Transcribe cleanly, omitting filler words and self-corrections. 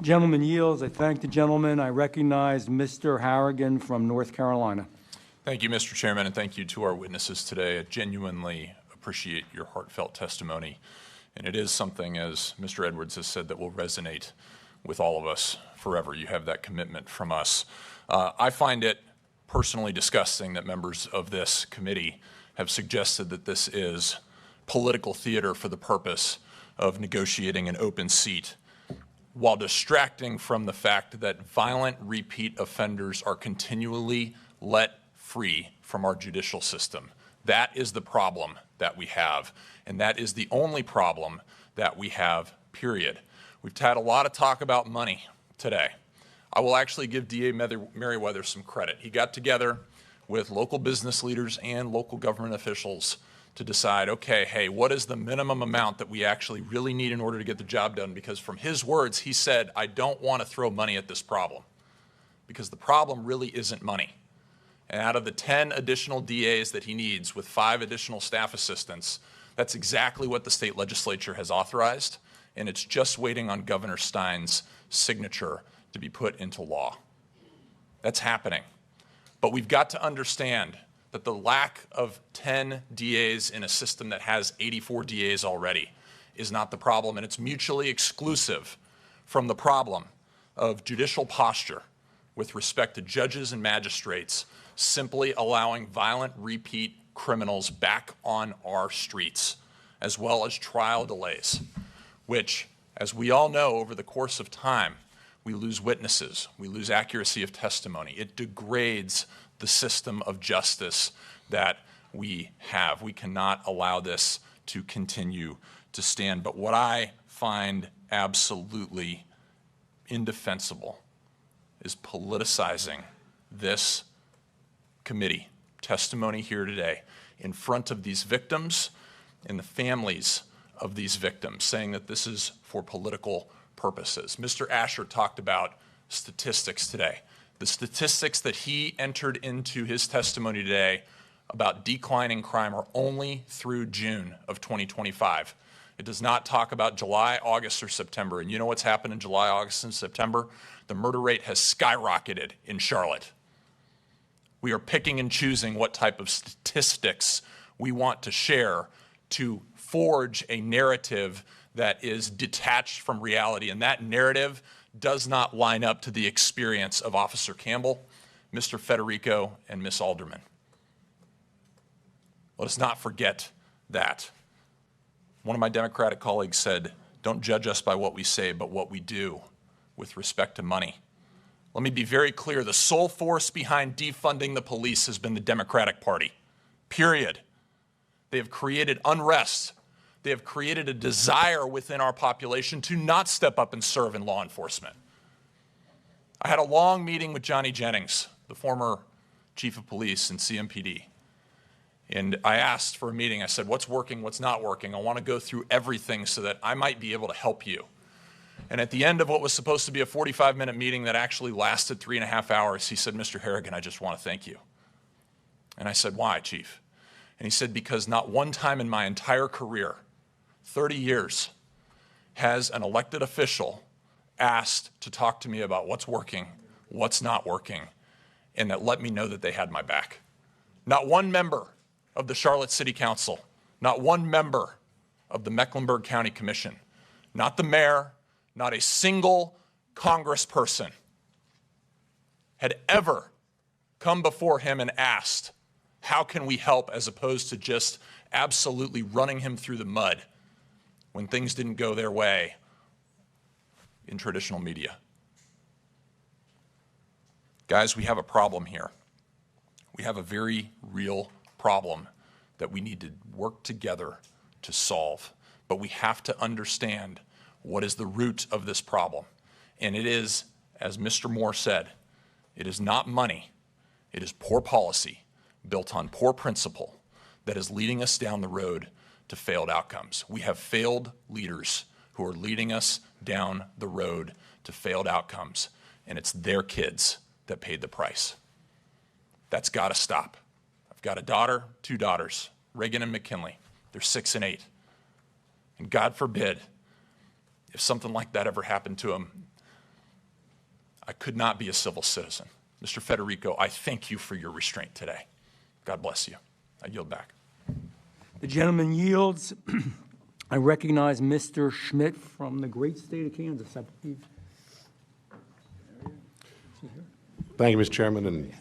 Gentleman yields. I thank the gentleman. I recognize Mr. Harrigan from North Carolina. Thank you, Mr. Chairman, and thank you to our witnesses today. I genuinely appreciate your heartfelt testimony, and it is something, as Mr. Edwards has said, that will resonate with all of us forever. You have that commitment from us. I find it personally disgusting that members of this committee have suggested that this is political theater for the purpose of negotiating an open seat, while distracting from the fact that violent repeat offenders are continually let free from our judicial system. That is the problem that we have, and that is the only problem that we have, period. We've had a lot of talk about money today. I will actually give DA Merriweather some credit. He got together with local business leaders and local government officials to decide, okay, hey, what is the minimum amount that we actually really need in order to get the job done? Because from his words, he said, I don't want to throw money at this problem, because the problem really isn't money. And out of the 10 additional DAs that he needs with 5 additional staff assistants, that's exactly what the state legislature has authorized, and it's just waiting on Governor Stein's signature to be put into law. That's happening. But we've got to understand that the lack of 10 DAs in a system that has 84 DAs already is not the problem, and it's mutually exclusive from the problem of judicial posture with respect to judges and magistrates simply allowing violent repeat criminals back on our streets, as well as trial delays, which, as we all know, over the course of time, we lose witnesses, we lose accuracy of testimony. It degrades the system of justice that we have. We cannot allow this to continue to stand. But what I find absolutely indefensible is politicizing this committee testimony here today in front of these victims and the families of these victims, saying that this is for political purposes. Mr. Asher talked about statistics today. The statistics that he entered into his testimony today about declining crime are only through June of 2025. It does not talk about July, August, or September. And you know what's happened in July, August, and September? The murder rate has skyrocketed in Charlotte. We are picking and choosing what type of statistics we want to share to forge a narrative that is detached from reality. And that narrative does not line up to the experience of Officer Campbell, Mr. Federico, and Ms. Alderman. Let us not forget that. One of my Democratic colleagues said, don't judge us by what we say, but what we do with respect to money. Let me be very clear. The sole force behind defunding the police has been the Democratic Party, period. They have created unrest. They have created a desire within our population to not step up and serve in law enforcement. I had a long meeting with Johnny Jennings, the former chief of police in CMPD. And I asked for a meeting. I said, what's working, what's not working? I want to go through everything so that I might be able to help you. And at the end of what was supposed to be a 45-minute meeting that actually lasted 3.5 hours, he said, Mr. Harrigan, I just want to thank you. And I said, why, Chief? And he said, because not one time in my entire career, 30 years, has an elected official asked to talk to me about what's working, what's not working, and that let me know that they had my back. Not one member of the Charlotte City Council, not one member of the Mecklenburg County Commission, not the mayor, not a single congressperson had ever come before him and asked, how can we help, as opposed to just absolutely running him through the mud when things didn't go their way in traditional media. Guys, we have a problem here. We have a very real problem that we need to work together to solve. But we have to understand what is the root of this problem. And it is, as Mr. Moore said, it is not money. It is poor policy built on poor principle that is leading us down the road to failed outcomes. We have failed leaders who are leading us down the road to failed outcomes, and it's their kids that paid the price. That's got to stop. I've got a daughter, 2 daughters, Reagan and McKinley. They're 6 and 8. And God forbid, if something like that ever happened to them, I could not be a civil citizen. Mr. Federico, I thank you for your restraint today. God bless you. I yield back. The gentleman yields. I recognize Mr. Schmidt from the great state of Kansas, I believe. Thank you, Mr. Chairman, and